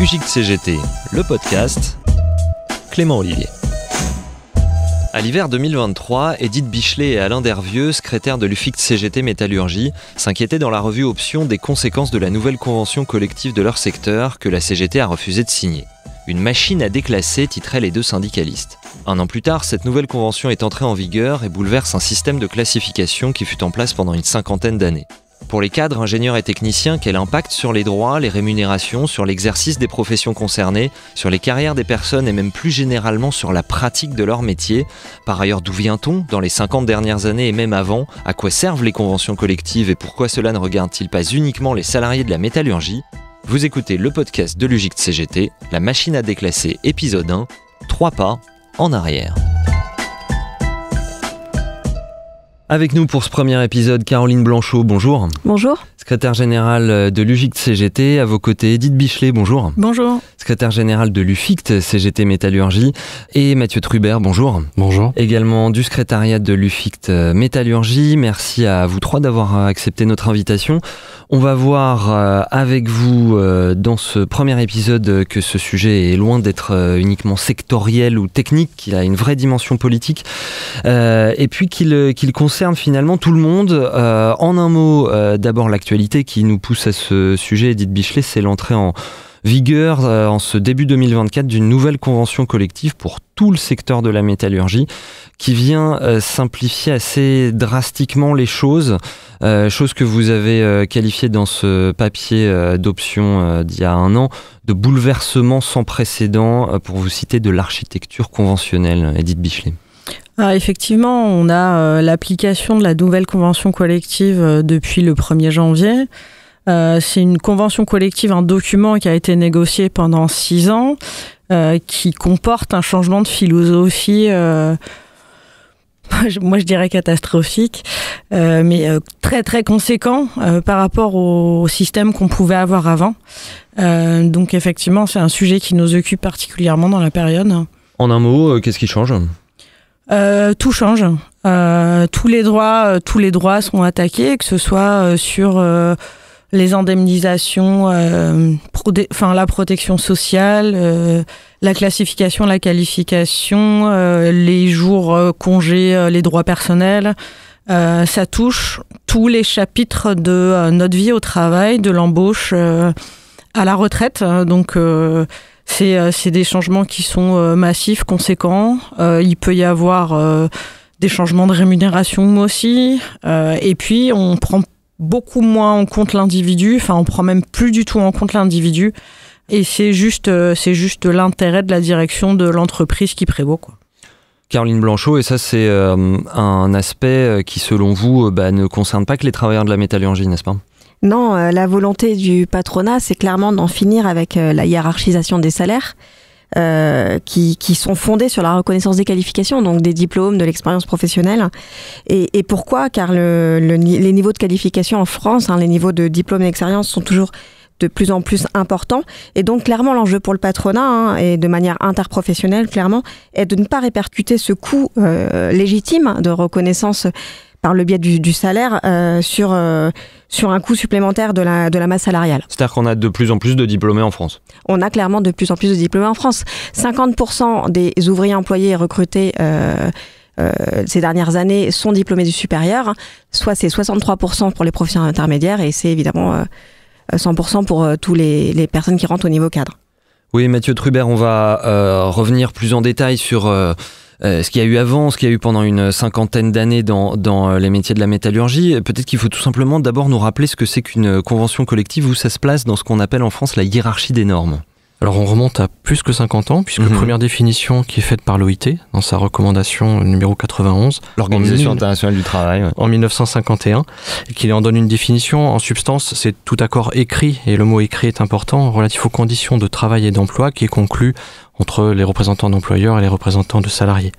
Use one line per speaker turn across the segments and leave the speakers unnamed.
UJIC-CGT, le podcast, Clément Olivier. À l'hiver 2023, Édith Bichelet et Alain Dervieux, secrétaires de l'UFIC-CGT Métallurgie, s'inquiétaient dans la revue Options des conséquences de la nouvelle convention collective de leur secteur que la CGT a refusé de signer. Une machine à déclasser, titraient les deux syndicalistes. Un an plus tard, cette nouvelle convention est entrée en vigueur et bouleverse un système de classification qui fut en place pendant une cinquantaine d'années. Pour les cadres, ingénieurs et techniciens, quel impact sur les droits, les rémunérations, sur l'exercice des professions concernées, sur les carrières des personnes et même plus généralement sur la pratique de leur métier? Par ailleurs, d'où vient-on dans les 50 dernières années et même avant? À quoi servent les conventions collectives et pourquoi cela ne regarde-t-il pas uniquement les salariés de la métallurgie? Vous écoutez le podcast de l'UJIC-CGT, La machine à déclasser, épisode 1, 3 pas en arrière. Avec nous pour ce premier épisode, Caroline Blanchot, bonjour.
Bonjour.
Secrétaire générale de l'UJIC-CGT, à vos côtés Édith Bichelet, bonjour.
Bonjour. Secrétaire général de l'UFIC-CGT Métallurgie et Mathieu Trubert, bonjour.
Bonjour.
Également du secrétariat de l'UFIC Métallurgie, merci à vous trois d'avoir accepté notre invitation. On va voir avec vous dans ce premier épisode que ce sujet est loin d'être uniquement sectoriel ou technique, qu'il a une vraie dimension politique et puis qu'il concerne finalement tout le monde. En un mot, d'abord l'actualité qui nous pousse à ce sujet, Édith Bichelet, c'est l'entrée en vigueur en ce début 2024 d'une nouvelle convention collective pour tout le secteur de la métallurgie qui vient simplifier assez drastiquement les choses, chose que vous avez qualifiée dans ce papier d'option d'il y a un an de bouleversement sans précédent, pour vous citer de l'architecture conventionnelle. Édith Bichelet.
Ah, effectivement, on a l'application de la nouvelle convention collective depuis le 1er janvier. C'est une convention collective, un document qui a été négocié pendant 6 ans, qui comporte un changement de philosophie, moi je dirais catastrophique, mais très très conséquent par rapport au système qu'on pouvait avoir avant. Donc effectivement, c'est un sujet qui nous occupe particulièrement dans la période.
En un mot, qu'est-ce qui change ?
Tout change. Tous les droits sont attaqués, que ce soit sur les indemnisations, la protection sociale, la classification, la qualification, les jours congés, les droits personnels. Ça touche tous les chapitres de notre vie au travail, de l'embauche à la retraite. Donc c'est des changements qui sont massifs, conséquents. Il peut y avoir des changements de rémunération aussi. Et puis, on prend beaucoup moins en compte l'individu. Enfin, on prend même plus du tout en compte l'individu. Et c'est juste l'intérêt de la direction de l'entreprise qui prévaut, quoi.
Caroline Blanchot, et ça c'est un aspect qui, selon vous, ne concerne pas que les travailleurs de la métallurgie, n'est-ce pas ?
Non, la volonté du patronat, c'est clairement d'en finir avec la hiérarchisation des salaires qui sont fondés sur la reconnaissance des qualifications, donc des diplômes, de l'expérience professionnelle. Et pourquoi ? Car les niveaux de qualification en France, les niveaux de diplôme et d'expérience sont toujours de plus en plus importants. Et donc, clairement, l'enjeu pour le patronat, et de manière interprofessionnelle, clairement, est de ne pas répercuter ce coût légitime de reconnaissance par le biais du salaire sur un coût supplémentaire de la masse salariale.
C'est-à-dire qu'on a de plus en plus de diplômés en France.
On a clairement de plus en plus de diplômés en France. 50% des ouvriers employés et recrutés ces dernières années sont diplômés du supérieur, soit c'est 63% pour les professions intermédiaires et c'est évidemment 100% pour tous les personnes qui rentrent au niveau cadre.
Oui, Mathieu Trubert, on va revenir plus en détail sur ce qu'il y a eu avant, ce qu'il y a eu pendant une cinquantaine d'années dans les métiers de la métallurgie. Peut-être qu'il faut tout simplement d'abord nous rappeler ce que c'est qu'une convention collective, où ça se place dans ce qu'on appelle en France la hiérarchie des normes.
Alors on remonte à plus que 50 ans, puisque première définition qui est faite par l'OIT, dans sa recommandation numéro 91.
L'Organisation internationale du travail. Ouais.
En 1951, et qui en donne une définition. En substance, c'est tout accord écrit, et le mot écrit est important, relatif aux conditions de travail et d'emploi, qui est conclu entre les représentants d'employeurs et les représentants de salariés.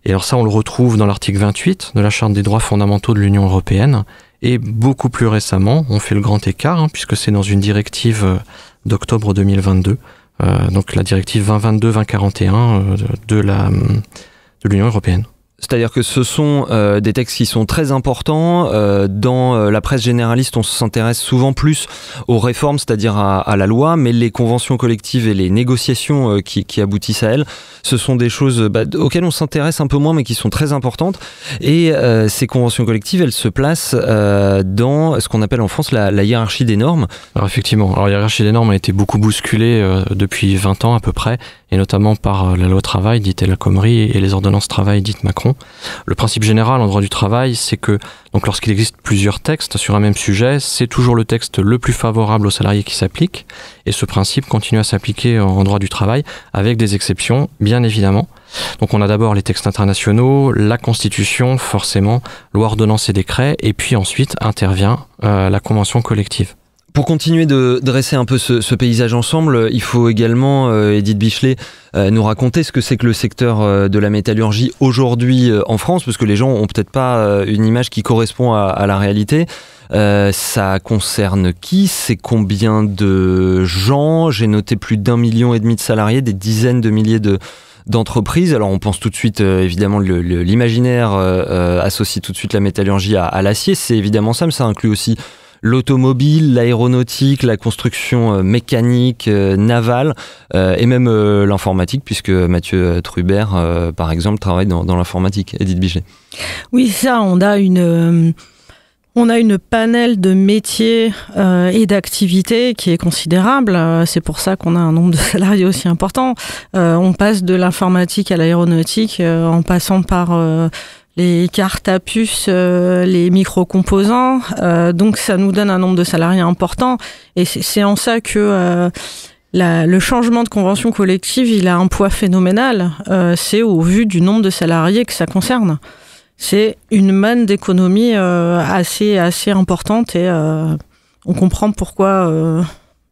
Et alors ça, on le retrouve dans l'article 28 de la Charte des droits fondamentaux de l'Union européenne. Et beaucoup plus récemment, on fait le grand écart, puisque c'est dans une directive d'octobre 2022, donc la directive 2022-2041 de l'Union européenne.
C'est-à-dire que ce sont des textes qui sont très importants. Dans la presse généraliste, on s'intéresse souvent plus aux réformes, c'est-à-dire à la loi, mais les conventions collectives et les négociations qui aboutissent à elles, ce sont des choses auxquelles on s'intéresse un peu moins, mais qui sont très importantes. Et ces conventions collectives, elles se placent dans ce qu'on appelle en France la hiérarchie des normes.
Alors effectivement, la hiérarchie des normes a été beaucoup bousculée depuis 20 ans à peu près, et notamment par la loi travail, dite El Khomri, et les ordonnances travail, dites Macron. Le principe général en droit du travail, c'est que donc, lorsqu'il existe plusieurs textes sur un même sujet, c'est toujours le texte le plus favorable aux salariés qui s'applique, et ce principe continue à s'appliquer en droit du travail, avec des exceptions, bien évidemment. Donc on a d'abord les textes internationaux, la Constitution, forcément, loi, ordonnance et décret, et puis ensuite intervient la convention collective.
Pour continuer de dresser un peu ce paysage ensemble, il faut également, Edith Bichelet, nous raconter ce que c'est que le secteur de la métallurgie aujourd'hui en France, parce que les gens ont peut-être pas une image qui correspond à la réalité. Ça concerne qui? C'est combien de gens? J'ai noté plus d'1,5 million de salariés, des dizaines de milliers d'entreprises. Alors on pense tout de suite, évidemment, l'imaginaire associe tout de suite la métallurgie à l'acier. C'est évidemment ça, mais ça inclut aussi l'automobile, l'aéronautique, la construction mécanique, navale et même l'informatique, puisque Mathieu Trubert, par exemple, travaille dans l'informatique. Edith Bichelet.
Oui, ça, on a une panel de métiers et d'activités qui est considérable. C'est pour ça qu'on a un nombre de salariés aussi important. On passe de l'informatique à l'aéronautique en passant par les cartes à puce, les micro-composants. Donc ça nous donne un nombre de salariés important. Et c'est en ça que le changement de convention collective, il a un poids phénoménal. C'est au vu du nombre de salariés que ça concerne. C'est une manne d'économie assez importante et on comprend pourquoi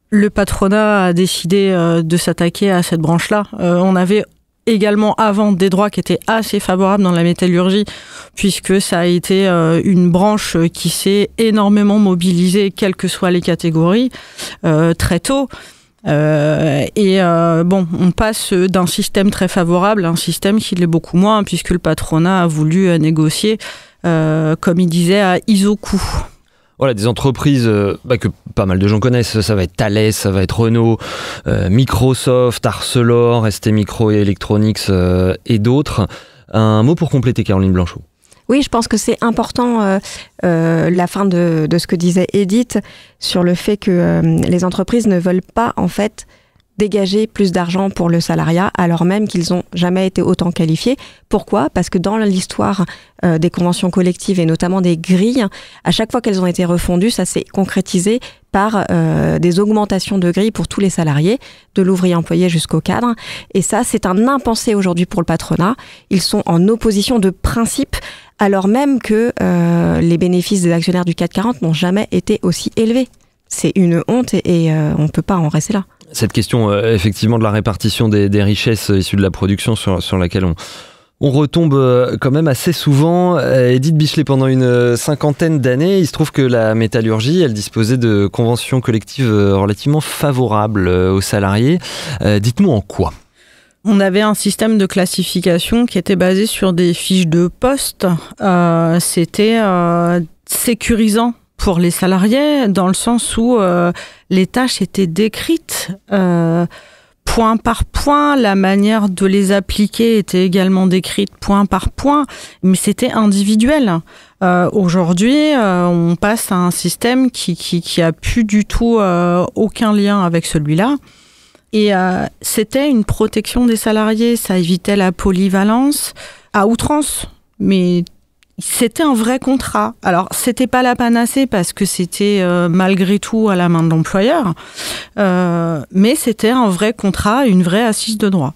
le patronat a décidé de s'attaquer à cette branche-là. On avait également avant des droits qui étaient assez favorables dans la métallurgie, puisque ça a été une branche qui s'est énormément mobilisée, quelles que soient les catégories, très tôt. On passe d'un système très favorable à un système qui l'est beaucoup moins, puisque le patronat a voulu négocier, comme il disait, à ISO-coût.
Voilà, des entreprises que pas mal de gens connaissent. Ça va être Thales, ça va être Renault, Microsoft, Arcelor, ST Microelectronics et d'autres. Un mot pour compléter, Caroline Blanchot.
Oui, je pense que c'est important la fin de ce que disait Edith sur le fait que les entreprises ne veulent pas en fait dégager plus d'argent pour le salariat alors même qu'ils n'ont jamais été autant qualifiés. Pourquoi ? Parce que dans l'histoire des conventions collectives et notamment des grilles, à chaque fois qu'elles ont été refondues, ça s'est concrétisé par des augmentations de grilles pour tous les salariés, de l'ouvrier employé jusqu'au cadre. Et ça, c'est un impensé aujourd'hui pour le patronat. Ils sont en opposition de principe alors même que les bénéfices des actionnaires du CAC 40 n'ont jamais été aussi élevés. C'est une honte et on ne peut pas en rester là.
Cette question, effectivement, de la répartition des richesses issues de la production sur laquelle on retombe quand même assez souvent. Edith Bichelet, pendant une cinquantaine d'années, il se trouve que la métallurgie, elle disposait de conventions collectives relativement favorables aux salariés. Dites-nous en quoi ?
On avait un système de classification qui était basé sur des fiches de poste. C'était sécurisant pour les salariés, dans le sens où les tâches étaient décrites point par point, la manière de les appliquer était également décrite point par point, mais c'était individuel. Aujourd'hui, on passe à un système qui a plus du tout aucun lien avec celui-là. Et c'était une protection des salariés, ça évitait la polyvalence à outrance, mais c'était un vrai contrat. Alors, c'était pas la panacée parce que c'était malgré tout à la main de l'employeur, mais c'était un vrai contrat, une vraie assise de droit.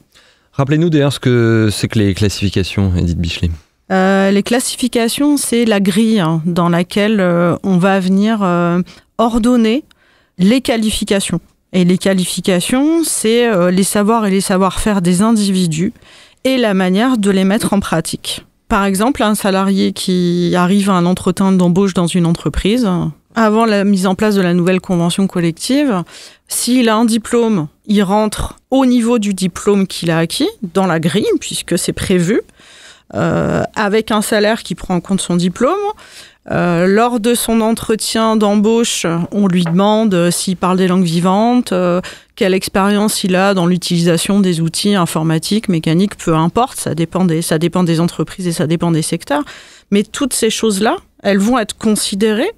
Rappelez-nous d'ailleurs ce que c'est que les classifications, Edith Bichelet.
Les classifications, c'est la grille dans laquelle on va venir ordonner les qualifications. Et les qualifications, c'est les savoirs et les savoir-faire des individus et la manière de les mettre en pratique. Par exemple, un salarié qui arrive à un entretien d'embauche dans une entreprise, avant la mise en place de la nouvelle convention collective, s'il a un diplôme, il rentre au niveau du diplôme qu'il a acquis, dans la grille, puisque c'est prévu. avec un salaire qui prend en compte son diplôme. Lors de son entretien d'embauche, on lui demande s'il parle des langues vivantes, quelle expérience il a dans l'utilisation des outils informatiques, mécaniques, peu importe, ça dépend des entreprises et ça dépend des secteurs. Mais toutes ces choses-là, elles vont être considérées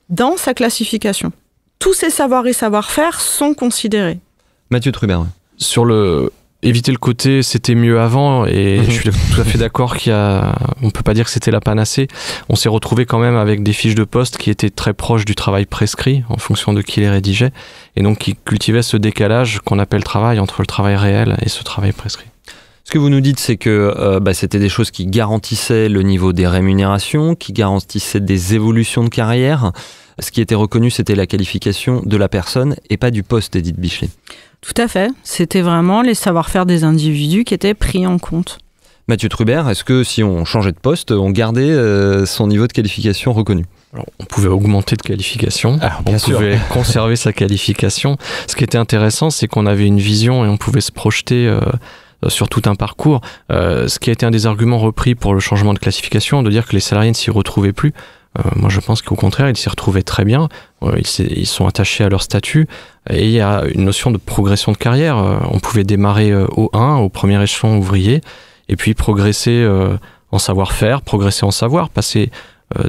dans sa classification. Tous ces savoirs et savoir-faire sont considérés.
Mathieu Trubert.
Sur éviter le côté c'était mieux avant, et je suis tout à fait d'accord on peut pas dire que c'était la panacée. On s'est retrouvé quand même avec des fiches de poste qui étaient très proches du travail prescrit en fonction de qui les rédigeait, et donc qui cultivaient ce décalage qu'on appelle travail entre le travail réel et ce travail prescrit.
Ce que vous nous dites, c'est que c'était des choses qui garantissaient le niveau des rémunérations, qui garantissaient des évolutions de carrière. Ce qui était reconnu, c'était la qualification de la personne et pas du poste, Edith Bichelet.
Tout à fait. C'était vraiment les savoir-faire des individus qui étaient pris en compte.
Mathieu Trubert, est-ce que si on changeait de poste, on gardait son niveau de qualification reconnu ?
Alors, on pouvait augmenter de qualification, on pouvait conserver sa qualification. Ce qui était intéressant, c'est qu'on avait une vision et on pouvait se projeter sur tout un parcours. Ce qui a été un des arguments repris pour le changement de classification, de dire que les salariés ne s'y retrouvaient plus. Moi, je pense qu'au contraire, ils s'y retrouvaient très bien. Ils sont attachés à leur statut. Et il y a une notion de progression de carrière. On pouvait démarrer au 1, au premier échelon ouvrier, et puis progresser en savoir-faire, progresser en savoir, passer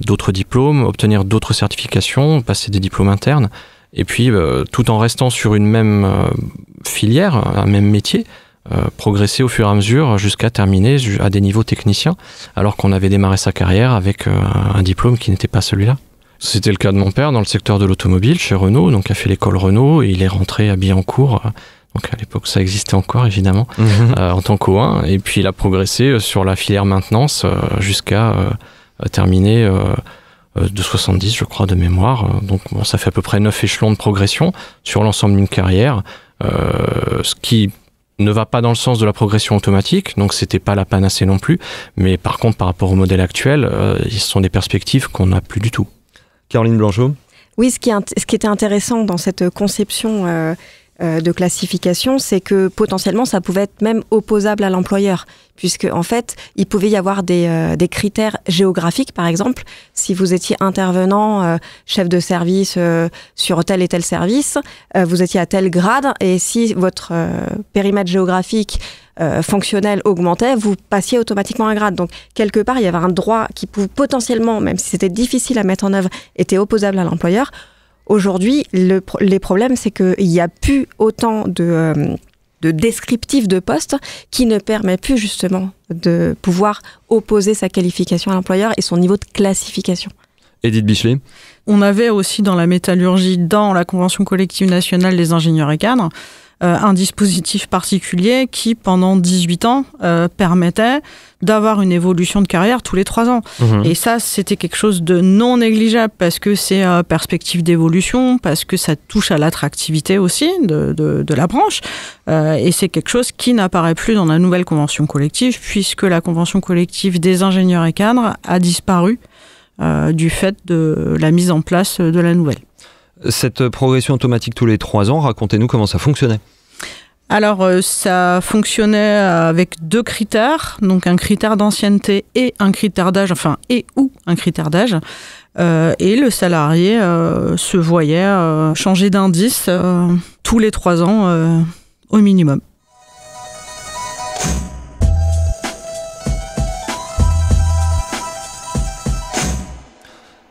d'autres diplômes, obtenir d'autres certifications, passer des diplômes internes. Et puis, tout en restant sur une même filière, un même métier, progresser au fur et à mesure jusqu'à terminer à des niveaux techniciens, alors qu'on avait démarré sa carrière avec un diplôme qui n'était pas celui-là. C'était le cas de mon père dans le secteur de l'automobile chez Renault, donc a fait l'école Renault et il est rentré à Billancourt, donc à l'époque ça existait encore évidemment, en tant qu'O1, et puis il a progressé sur la filière maintenance jusqu'à terminer de 70 je crois de mémoire, donc bon, ça fait à peu près 9 échelons de progression sur l'ensemble d'une carrière, ce qui ne va pas dans le sens de la progression automatique, donc c'était pas la panacée non plus, mais par contre par rapport au modèle actuel, ce sont des perspectives qu'on n'a plus du tout.
Caroline Blanchot ?
Oui, ce qui était intéressant dans cette conception de classification, c'est que potentiellement ça pouvait être même opposable à l'employeur, puisque en fait il pouvait y avoir des critères géographiques, par exemple si vous étiez intervenant, chef de service sur tel et tel service, vous étiez à tel grade, et si votre périmètre géographique fonctionnel augmentait, vous passiez automatiquement un grade. Donc quelque part il y avait un droit qui pouvait potentiellement, même si c'était difficile à mettre en œuvre, était opposable à l'employeur. Aujourd'hui, les problèmes, c'est qu'il n'y a plus autant de descriptifs de postes qui ne permet plus justement de pouvoir opposer sa qualification à l'employeur et son niveau de classification.
Edith Bichelet ?
On avait aussi dans la métallurgie, dans la Convention collective nationale des ingénieurs et cadres, un dispositif particulier qui, pendant 18 ans, permettait d'avoir une évolution de carrière tous les 3 ans. Et ça, c'était quelque chose de non négligeable parce que c'est perspective d'évolution, parce que ça touche à l'attractivité aussi de la branche. Et c'est quelque chose qui n'apparaît plus dans la nouvelle convention collective puisque la convention collective des ingénieurs et cadres a disparu du fait de la mise en place de la nouvelle.
Cette progression automatique tous les 3 ans, racontez-nous comment ça fonctionnait.
Alors, ça fonctionnait avec 2 critères, donc un critère d'ancienneté et un critère d'âge, ou un critère d'âge. Et le salarié se voyait changer d'indice tous les 3 ans au minimum.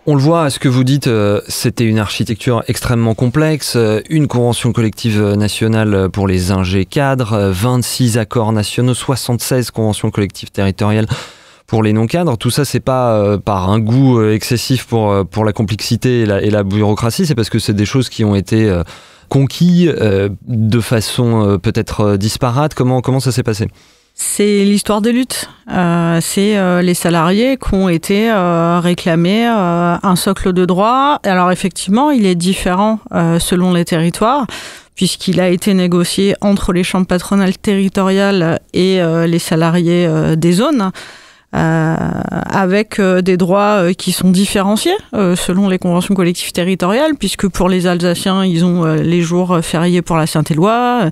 On le voit, ce que vous dites, c'était une architecture extrêmement complexe, une convention collective nationale pour les ingés cadres, 26 accords nationaux, 76 conventions collectives territoriales pour les non-cadres. Tout ça, c'est pas par un goût excessif pour la complexité et la bureaucratie, c'est parce que c'est des choses qui ont été conquis de façon peut-être disparate. Comment ça s'est passé ?
C'est l'histoire de lutte. C'est les salariés qui ont été réclamés un socle de droits. Alors effectivement, il est différent selon les territoires, puisqu'il a été négocié entre les chambres patronales territoriales et les salariés des zones. avec des droits qui sont différenciés selon les conventions collectives territoriales, puisque pour les Alsaciens, ils ont les jours fériés pour la Saint-Éloi.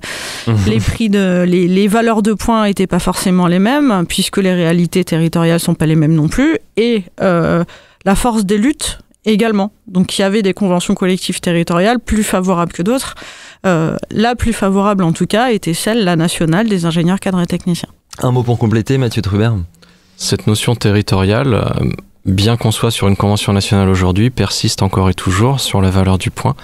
Les prix les valeurs de points n'étaient pas forcément les mêmes, puisque les réalités territoriales sont pas les mêmes non plus, et la force des luttes également. Donc il y avait des conventions collectives territoriales plus favorables que d'autres. La plus favorable en tout cas était celle, la nationale, des ingénieurs cadres et techniciens.
Un mot pour compléter, Mathieu Trubert.
Cette notion territoriale, bien qu'on soit sur une convention nationale aujourd'hui, persiste encore et toujours sur la valeur du point,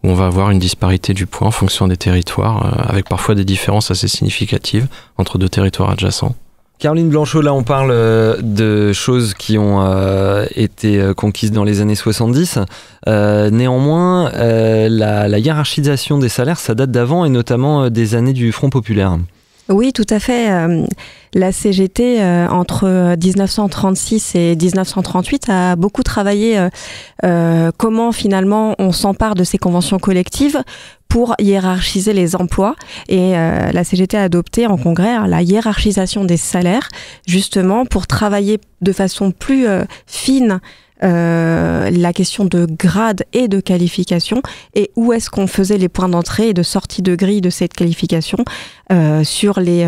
où on va avoir une disparité du point en fonction des territoires, avec parfois des différences assez significatives entre deux territoires adjacents.
Caroline Blanchot, là on parle de choses qui ont été conquises dans les années 70. Néanmoins, la hiérarchisation des salaires, ça date d'avant et notamment des années du Front populaire.
Oui, tout à fait. La CGT, entre 1936 et 1938, a beaucoup travaillé comment finalement on s'empare de ces conventions collectives pour hiérarchiser les emplois. Et la CGT a adopté en congrès la hiérarchisation des salaires, justement pour travailler de façon plus fine la question de grade et de qualification, et où est-ce qu'on faisait les points d'entrée et de sortie de grille de cette qualification sur les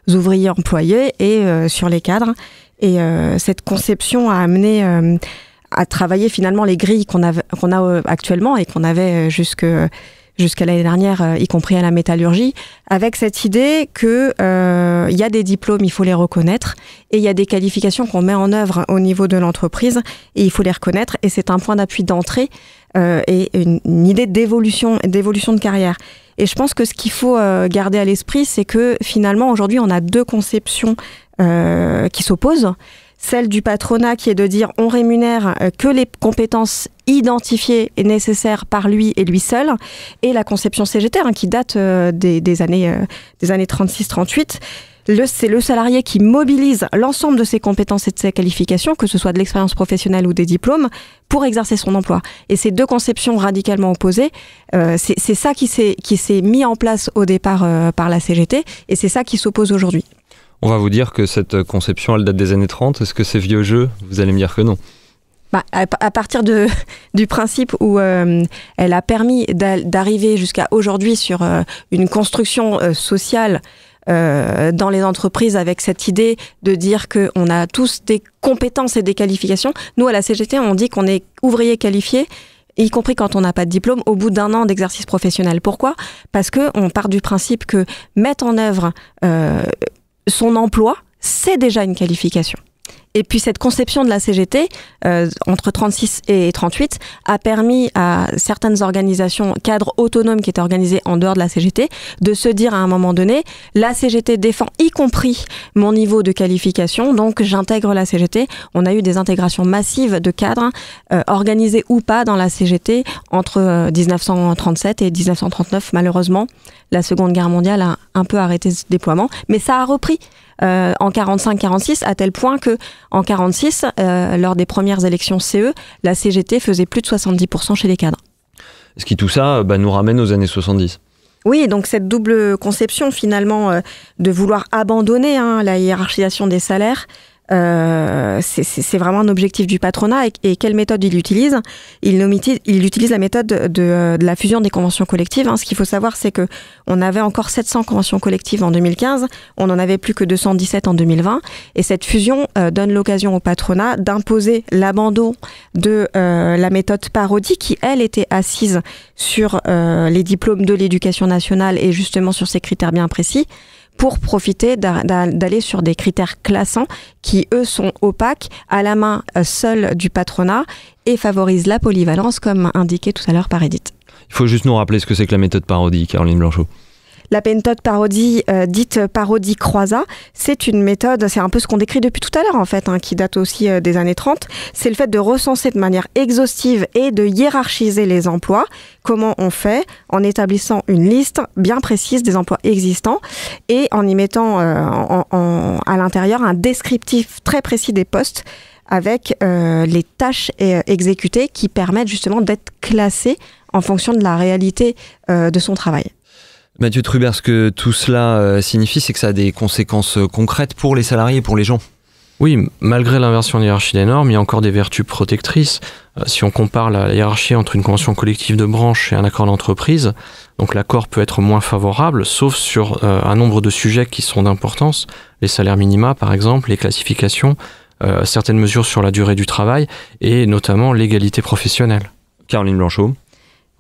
ouvriers employés et sur les cadres. Et cette conception a amené à travailler finalement les grilles qu'on a actuellement et qu'on avait jusqu'à l'année dernière, y compris à la métallurgie, avec cette idée que il y a des diplômes, il faut les reconnaître, et il y a des qualifications qu'on met en œuvre au niveau de l'entreprise, et il faut les reconnaître, et c'est un point d'appui d'entrée et une idée d'évolution de carrière. Et je pense que ce qu'il faut garder à l'esprit, c'est que finalement, aujourd'hui, on a deux conceptions qui s'opposent. Celle du patronat qui est de dire on rémunère que les compétences identifiées et nécessaires par lui et lui seul, et la conception CGT qui date des années 36-38. C'est le salarié qui mobilise l'ensemble de ses compétences et de ses qualifications, que ce soit de l'expérience professionnelle ou des diplômes, pour exercer son emploi. Et ces deux conceptions radicalement opposées, c'est ça qui s'est mis en place au départ par la CGT, et c'est ça qui s'oppose aujourd'hui.
On va vous dire que cette conception, elle date des années 30. Est-ce que c'est vieux jeu ? Vous allez me dire que non.
À partir du principe où elle a permis d'arriver jusqu'à aujourd'hui sur une construction sociale dans les entreprises, avec cette idée de dire qu'on a tous des compétences et des qualifications. Nous, à la CGT, on dit qu'on est ouvrier qualifié, y compris quand on n'a pas de diplôme, au bout d'un an d'exercice professionnel. Pourquoi ? Parce qu'on part du principe que mettre en œuvre son emploi, c'est déjà une qualification. Et puis cette conception de la CGT, entre 36 et 38, a permis à certaines organisations cadres autonomes qui étaient organisées en dehors de la CGT de se dire à un moment donné, la CGT défend y compris mon niveau de qualification, donc j'intègre la CGT. On a eu des intégrations massives de cadres, organisés ou pas dans la CGT, entre 1937 et 1939. Malheureusement, la Seconde Guerre mondiale a un peu arrêté ce déploiement, mais ça a repris en 45-46, à tel point que en 46, lors des premières élections CE, la CGT faisait plus de 70% chez les cadres.
Ce qui tout ça nous ramène aux années 70.
Oui, donc cette double conception finalement de vouloir abandonner la hiérarchisation des salaires, c'est vraiment un objectif du patronat. Et quelle méthode il utilise ? Il utilise la méthode de la fusion des conventions collectives. Ce qu'il faut savoir, c'est que on avait encore 700 conventions collectives en 2015, on n'en avait plus que 217 en 2020, et cette fusion donne l'occasion au patronat d'imposer l'abandon de la méthode parodie, qui elle était assise sur les diplômes de l'éducation nationale et justement sur ces critères bien précis, pour profiter d'aller sur des critères classants qui, eux, sont opaques, à la main seule du patronat, et favorisent la polyvalence, comme indiqué tout à l'heure par Edith.
Il faut juste nous rappeler ce que c'est que la méthode parodie, Caroline Blanchot.
La méthode parodie, dite parodie croisat, c'est une méthode, c'est un peu ce qu'on décrit depuis tout à l'heure en fait, qui date aussi des années 30. C'est le fait de recenser de manière exhaustive et de hiérarchiser les emplois. Comment on fait ? En établissant une liste bien précise des emplois existants et en y mettant à l'intérieur un descriptif très précis des postes, avec les tâches exécutées qui permettent justement d'être classées en fonction de la réalité de son travail.
Mathieu Trubert, ce que tout cela signifie, c'est que ça a des conséquences concrètes pour les salariés, pour les gens.
Oui, malgré l'inversion de la hiérarchie des normes, il y a encore des vertus protectrices. Si on compare la hiérarchie entre une convention collective de branche et un accord d'entreprise, donc l'accord peut être moins favorable, sauf sur un nombre de sujets qui sont d'importance, les salaires minima par exemple, les classifications, certaines mesures sur la durée du travail et notamment l'égalité professionnelle.
Caroline Blanchot.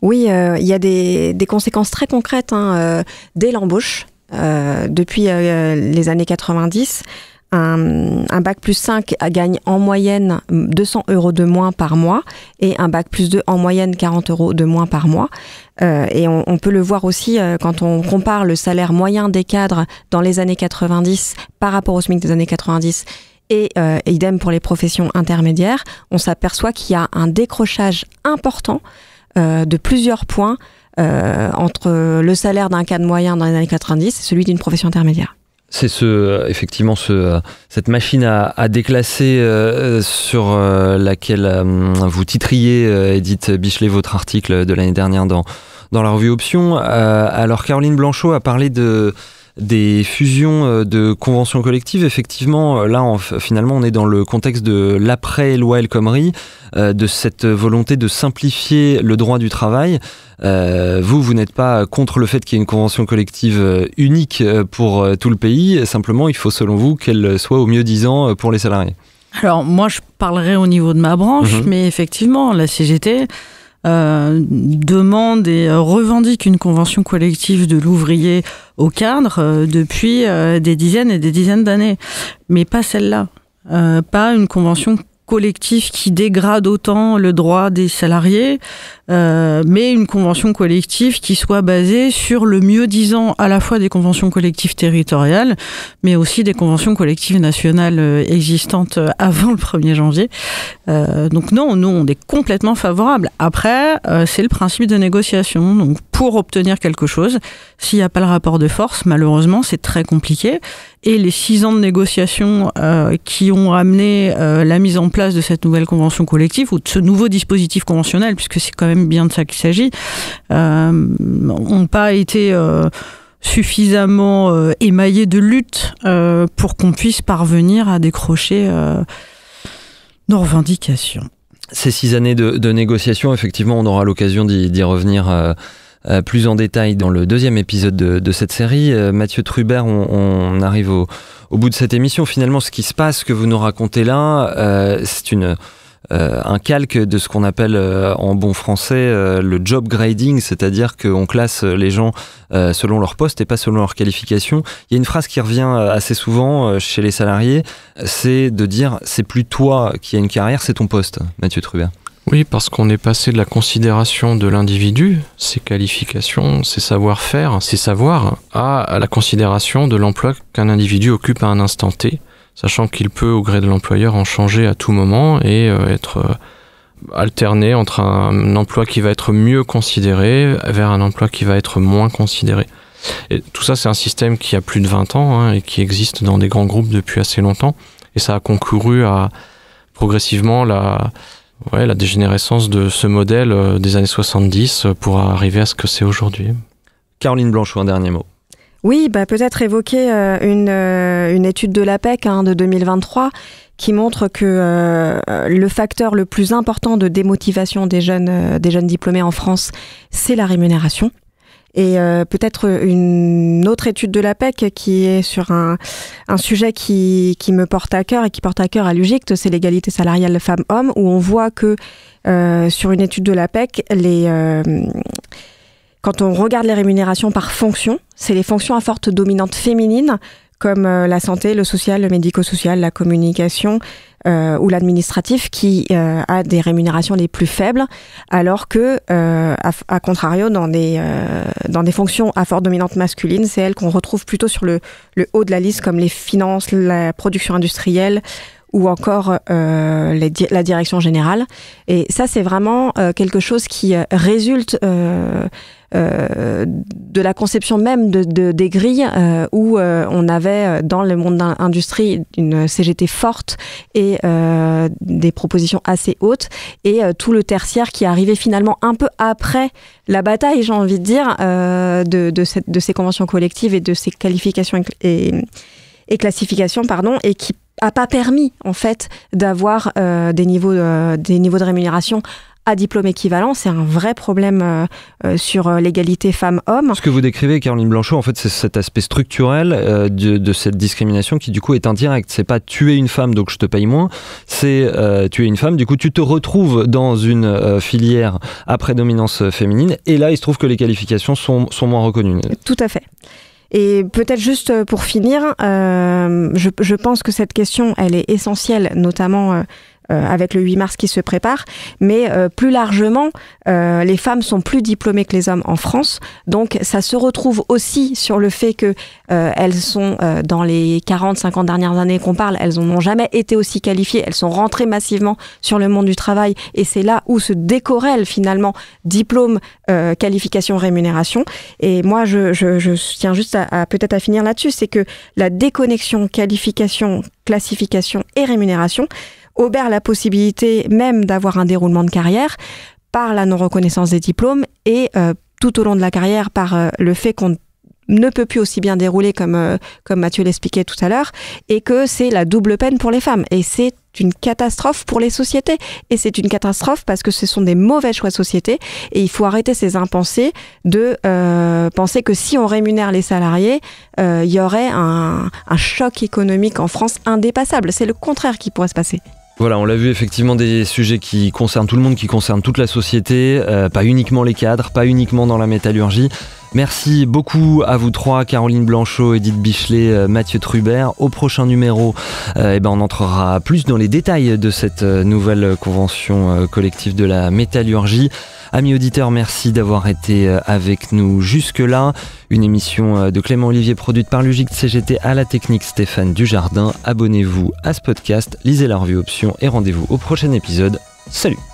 Oui, il y a des conséquences très concrètes dès l'embauche, depuis les années 90. Un bac plus 5 gagne en moyenne 200 € de moins par mois et un bac plus 2 en moyenne 40 € de moins par mois. Et on peut le voir aussi quand on compare le salaire moyen des cadres dans les années 90 par rapport au SMIC des années 90 et idem pour les professions intermédiaires. On s'aperçoit qu'il y a un décrochage important de plusieurs points entre le salaire d'un cadre moyen dans les années 90 et celui d'une profession intermédiaire.
C'est effectivement cette machine à déclasser sur laquelle vous titriez, Edith Bichelet, votre article de l'année dernière dans la revue Options. Alors Caroline Blanchot a parlé des fusions de conventions collectives. Effectivement, là, finalement, on est dans le contexte de l'après-loi El Khomri, de cette volonté de simplifier le droit du travail. Vous n'êtes pas contre le fait qu'il y ait une convention collective unique pour tout le pays. Simplement, il faut, selon vous, qu'elle soit au mieux disant pour les salariés.
Alors, moi, je parlerai au niveau de ma branche, mais effectivement, la CGT demande et revendique une convention collective de l'ouvrier au cadre depuis des dizaines et des dizaines d'années. Mais pas celle-là. Pas une convention collective qui dégrade autant le droit des salariés, mais une convention collective qui soit basée sur le mieux-disant à la fois des conventions collectives territoriales, mais aussi des conventions collectives nationales existantes avant le 1er janvier. Donc non, nous, on est complètement favorables. Après, c'est le principe de négociation. Donc pour obtenir quelque chose, s'il n'y a pas le rapport de force, malheureusement, c'est très compliqué. Et les 6 ans de négociations qui ont amené la mise en place de cette nouvelle convention collective ou de ce nouveau dispositif conventionnel, puisque c'est quand même bien de ça qu'il s'agit, n'ont pas été suffisamment émaillés de lutte pour qu'on puisse parvenir à décrocher nos revendications.
Ces 6 années de négociations, effectivement, on aura l'occasion d'y revenir plus en détail dans le 2e épisode de cette série. Mathieu Trubert, on arrive au bout de cette émission. Finalement, ce qui se passe, ce que vous nous racontez là, c'est un calque de ce qu'on appelle en bon français le job grading, c'est-à-dire qu'on classe les gens selon leur poste et pas selon leur qualification. Il y a une phrase qui revient assez souvent chez les salariés, c'est de dire c'est plus toi qui as une carrière, c'est ton poste. Mathieu Trubert.
Oui, parce qu'on est passé de la considération de l'individu, ses qualifications, ses savoir-faire, ses savoirs, à la considération de l'emploi qu'un individu occupe à un instant T, sachant qu'il peut, au gré de l'employeur, en changer à tout moment et être alterné entre un emploi qui va être mieux considéré vers un emploi qui va être moins considéré. Et tout ça, c'est un système qui a plus de 20 ans et qui existe dans des grands groupes depuis assez longtemps. Et ça a concouru à progressivement la dégénérescence de ce modèle des années 70 pour arriver à ce que c'est aujourd'hui. Caroline
Blanchot, un dernier mot.
Oui, peut-être évoquer une étude de l'APEC de 2023 qui montre que le facteur le plus important de démotivation des jeunes diplômés en France, c'est la rémunération. Et peut-être une autre étude de l'APEC qui est sur un sujet qui me porte à cœur et qui porte à cœur à l'UGICT, c'est l'égalité salariale femmes-hommes, où on voit que sur une étude de l'APEC, quand on regarde les rémunérations par fonction, c'est les fonctions à forte dominante féminine, comme la santé, le social, le médico-social, la communication ou l'administratif, qui a des rémunérations les plus faibles, alors que, à contrario, dans des fonctions à forte dominante masculine, c'est elles qu'on retrouve plutôt sur le haut de la liste, comme les finances, la production industrielle, ou encore la direction générale. Et ça, c'est vraiment quelque chose qui résulte de la conception même des grilles où on avait dans le monde de l'industrie une CGT forte et des propositions assez hautes, et tout le tertiaire qui arrivait finalement un peu après la bataille, j'ai envie de dire, de ces conventions collectives et de ces qualifications et classifications, et qui a pas permis en fait d'avoir des niveaux de rémunération à diplôme équivalent. C'est un vrai problème sur l'égalité femmes-hommes.
Ce que vous décrivez, Caroline Blanchot, en fait, c'est cet aspect structurel de cette discrimination qui, du coup, est indirect. C'est pas tuer une femme, donc je te paye moins. C'est tuer une femme, du coup, tu te retrouves dans une filière à prédominance féminine. Et là, il se trouve que les qualifications sont moins reconnues.
Tout à fait. Et peut-être juste pour finir, je pense que cette question, elle est essentielle, notamment avec le 8 mars qui se prépare, mais plus largement, les femmes sont plus diplômées que les hommes en France, donc ça se retrouve aussi sur le fait que elles sont dans les 40-50 dernières années qu'on parle, elles n'ont jamais été aussi qualifiées, elles sont rentrées massivement sur le monde du travail, et c'est là où se décorrèle finalement diplôme, qualification, rémunération. Et moi, je tiens juste à peut-être à finir là-dessus, c'est que la déconnexion qualification, classification et rémunération obère la possibilité même d'avoir un déroulement de carrière par la non-reconnaissance des diplômes et tout au long de la carrière par le fait qu'on ne peut plus aussi bien dérouler comme Mathieu l'expliquait tout à l'heure, et que c'est la double peine pour les femmes. Et c'est une catastrophe pour les sociétés. Et c'est une catastrophe parce que ce sont des mauvais choix de société. Et il faut arrêter ces impensés de penser que si on rémunère les salariés, il y aurait un choc économique en France indépassable. C'est le contraire qui pourrait se passer.
Voilà, on l'a vu, effectivement, des sujets qui concernent tout le monde, qui concernent toute la société, pas uniquement les cadres, pas uniquement dans la métallurgie. Merci beaucoup à vous trois, Caroline Blanchot, Edith Bichelet, Mathieu Trubert. Au prochain numéro, on entrera plus dans les détails de cette nouvelle convention collective de la métallurgie. Amis auditeurs, merci d'avoir été avec nous jusque-là. Une émission de Clément Olivier produite par Lugic CGT, à la technique Stéphane Dujardin. Abonnez-vous à ce podcast, lisez la revue Option et rendez-vous au prochain épisode. Salut!